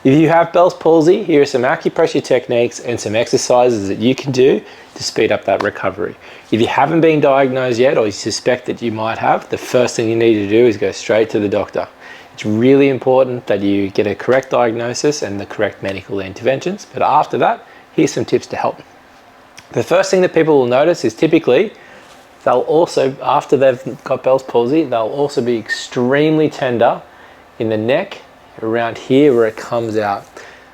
If you have Bell's palsy, here are some acupressure techniques and some exercises that you can do to speed up that recovery. If you haven't been diagnosed yet, or you suspect that you might have, the first thing you need to do is go straight to the doctor. It's really important that you get a correct diagnosis and the correct medical interventions, but after that, here's some tips to help. The first thing that people will notice is typically they'll also, after they've got Bell's palsy, they'll also be extremely tender in the neck, around here where it comes out.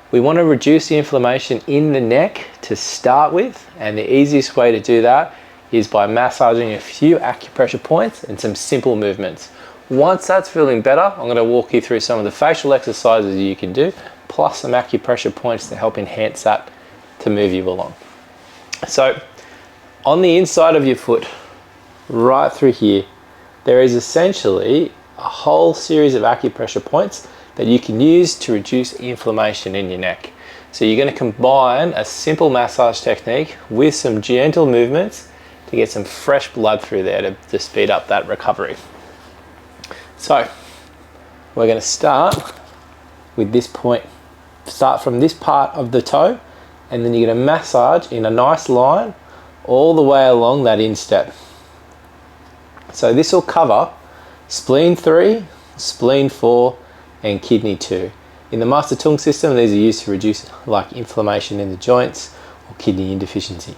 We want to reduce the inflammation in the neck to start with, and the easiest way to do that is by massaging a few acupressure points and some simple movements. Once that's feeling better, I'm going to walk you through some of the facial exercises you can do, plus some acupressure points to help enhance that to move you along. So on the inside of your foot, right through here, there is essentially a whole series of acupressure points that you can use to reduce inflammation in your neck. So you're going to combine a simple massage technique with some gentle movements to get some fresh blood through there to speed up that recovery. So we're going to start with this point. Start from this part of the toe, and then you're going to massage in a nice line all the way along that instep. So this will cover spleen 3, spleen 4, and kidney 2. In the master tongue system, these are used to reduce like inflammation in the joints or kidney insufficiency.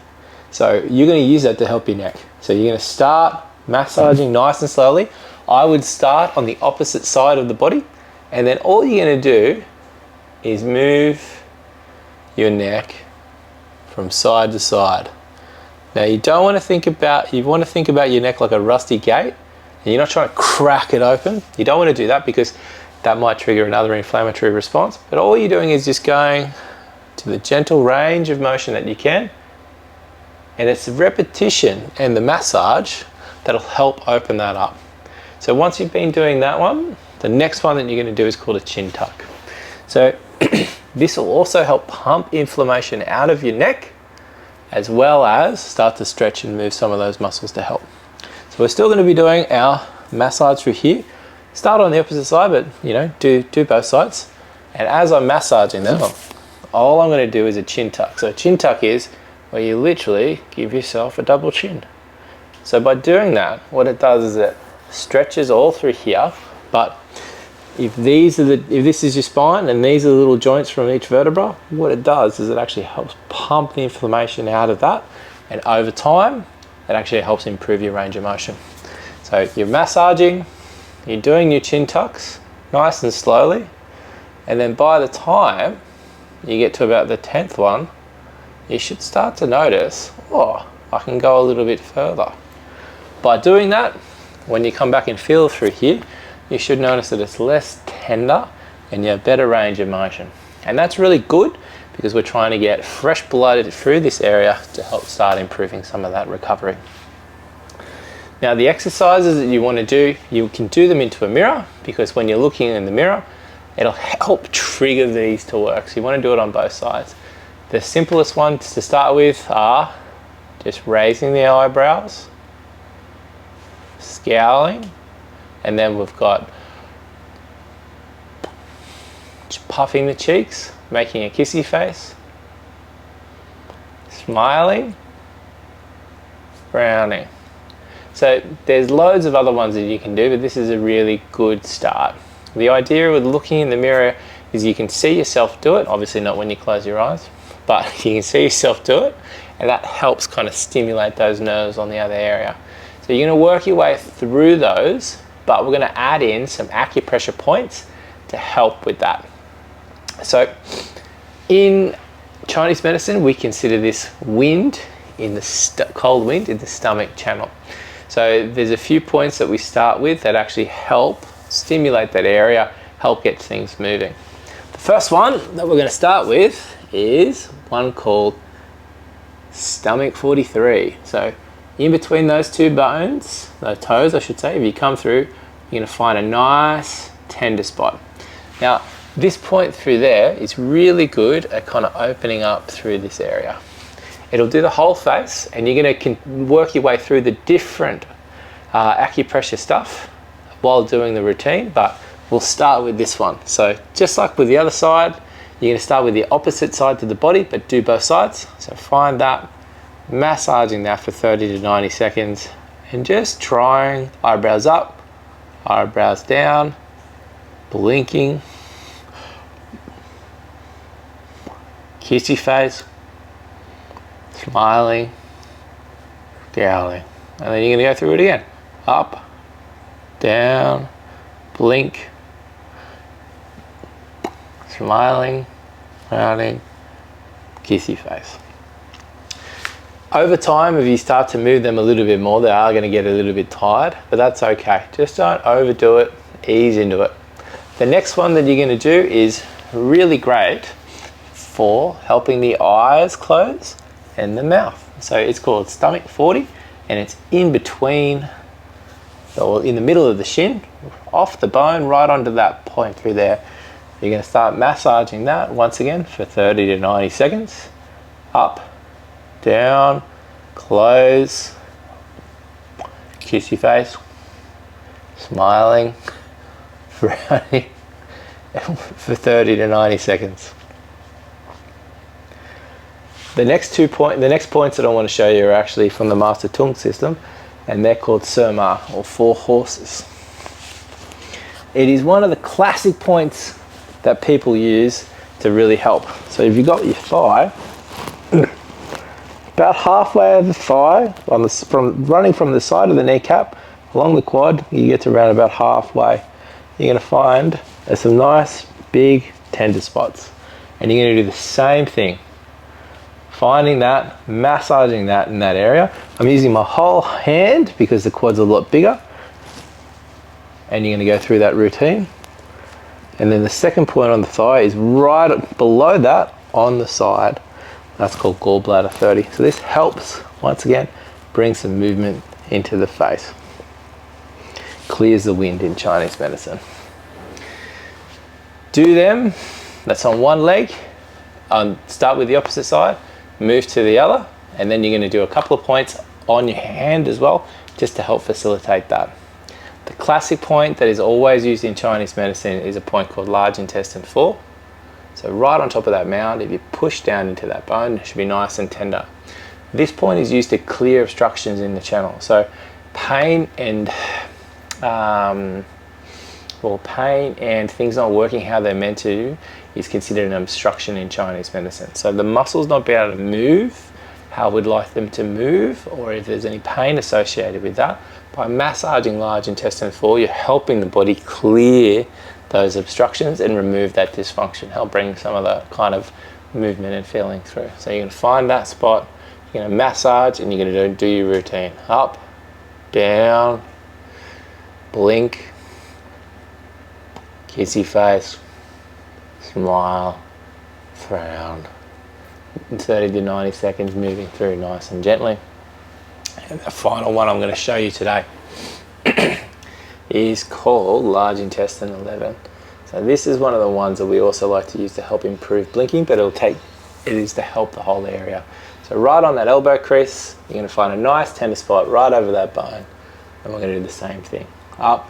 So you're going to use that to help your neck. So you're going to start massaging nice and slowly. I would start on the opposite side of the body, and then all you're going to do is move your neck from side to side. Now you don't want to think about, you want to think about your neck like a rusty gate, and you're not trying to crack it open. You don't want to do that because that might trigger another inflammatory response, but all you're doing is just going to the gentle range of motion that you can, and it's the repetition and the massage that'll help open that up. So once you've been doing that one, the next one that you're going to do is called a chin tuck. So this will also help pump inflammation out of your neck, as well as start to stretch and move some of those muscles to help. So we're still going to be doing our massage through here. Start on the opposite side, but you know, do both sides. And as I'm massaging them, all I'm going to do is a chin tuck. So a chin tuck is where you literally give yourself a double chin. So by doing that, what it does is it stretches all through here. But if this is your spine and these are the little joints from each vertebra, what it does is it actually helps pump the inflammation out of that, and over time, it actually helps improve your range of motion. So you're massaging, you're doing your chin tucks nice and slowly, and then by the time you get to about the 10th one, you should start to notice, oh, I can go a little bit further. By doing that, when you come back and feel through here, you should notice that it's less tender and you have better range of motion. And that's really good because we're trying to get fresh blood through this area to help start improving some of that recovery. Now the exercises that you want to do, you can do them into a mirror, because when you're looking in the mirror, it'll help trigger these to work. So you want to do it on both sides. The simplest ones to start with are just raising the eyebrows, scowling, and then we've got just puffing the cheeks, making a kissy face, smiling, frowning. So there's loads of other ones that you can do, but this is a really good start. The idea with looking in the mirror is you can see yourself do it, obviously not when you close your eyes, but you can see yourself do it, and that helps kind of stimulate those nerves on the other area. So you're going to work your way through those, but we're going to add in some acupressure points to help with that. So in Chinese medicine, we consider this wind in the cold wind in the stomach channel. So there's a few points that we start with that actually help stimulate that area, help get things moving. The first one that we're going to start with is one called stomach 43. So in between those two bones, those toes I should say, if you come through, you're going to find a nice tender spot. Now this point through there is really good at kind of opening up through this area. It'll do the whole face, and you're going to work your way through the different acupressure stuff while doing the routine, but we'll start with this one. So just like with the other side, You're going to start with the opposite side to the body, but do both sides. So find that, massaging that for 30 to 90 seconds, and just trying eyebrows up, eyebrows down, blinking, kissy face, smiling, growling. And then you're going to go through it again. Up, down, blink, smiling, frowning, kissy face. Over time, if you start to move them a little bit more, they are going to get a little bit tired, but that's okay. Just don't overdo it, ease into it. The next one that you're going to do is really great for helping the eyes close and the mouth. So it's called stomach 40, and it's in between, or in the middle of the shin, off the bone, right onto that point through there. You're going to start massaging that once again for 30 to 90 seconds. Up, down, close, kissy face, smiling, frowning for 30 to 90 seconds. The next points that I want to show you are actually from the Master Tung system, and they're called Surma, or 4 horses. It is one of the classic points that people use to really help. So if you've got your thigh, about halfway of the thigh, running from the side of the kneecap along the quad, you get to around about halfway. You're going to find there's some nice big tender spots, and you're going to do the same thing, finding that, massaging that in that area. I'm using my whole hand because the quad's a lot bigger, and you're going to go through that routine. And then the second point on the thigh is right below that on the side. That's called gallbladder 30. So this helps, once again, bring some movement into the face. Clears the wind in Chinese medicine. Do them, that's on one leg. Start with the opposite side, move to the other, and then you're going to do a couple of points on your hand as well, just to help facilitate that. The classic point that is always used in Chinese medicine is a point called large intestine 4. So right on top of that mound, if you push down into that bone, it should be nice and tender. This point is used to clear obstructions in the channel. So pain and things not working how they're meant to is considered an obstruction in Chinese medicine. So the muscles not being able to move how we'd like them to move, or if there's any pain associated with that, by massaging large intestine 4, you're helping the body clear those obstructions and remove that dysfunction, help bring some of the kind of movement and feeling through. So you're going to find that spot, you're going to massage, and you're going to do your routine. Up, down, blink, kissy face, smile, frown. 30 to 90 seconds moving through nice and gently. And the final one I'm going to show you today is called large intestine 11. So this is one of the ones that we also like to use to help improve blinking, but it is to help the whole area. So right on that elbow crease, you're going to find a nice tender spot right over that bone, and we're going to do the same thing. Up,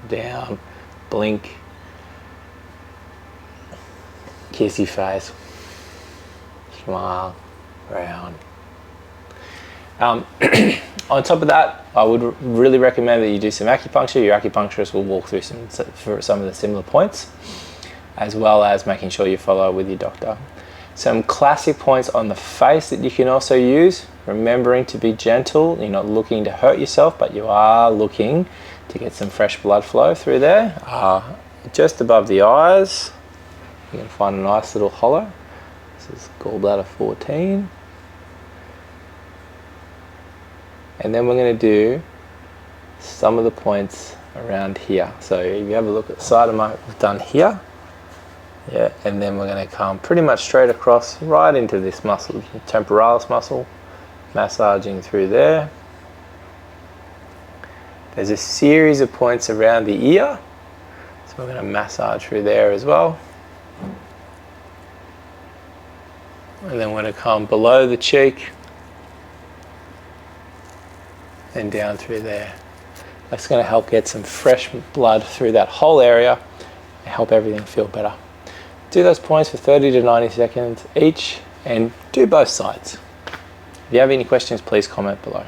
down, blink, kissy face, smile, round. On top of that, I would really recommend that you do some acupuncture. Your acupuncturist will walk through some of the similar points, as well as making sure you follow with your doctor. Some classic points on the face that you can also use, remembering to be gentle. You're not looking to hurt yourself, but you are looking to get some fresh blood flow through there. Just above the eyes, you're going to find a nice little hollow. This is gallbladder 14. And then we're going to do some of the points around here. So if you have a look at the side of we've done here. Yeah, and then we're going to come pretty much straight across right into this muscle, the temporalis muscle, massaging through there. There's a series of points around the ear, so we're going to massage through there as well. And then we're going to come below the cheek and down through there. That's going to help get some fresh blood through that whole area and help everything feel better. do those points for 30 to 90 seconds each and do both sides. If you have any questions, please comment below.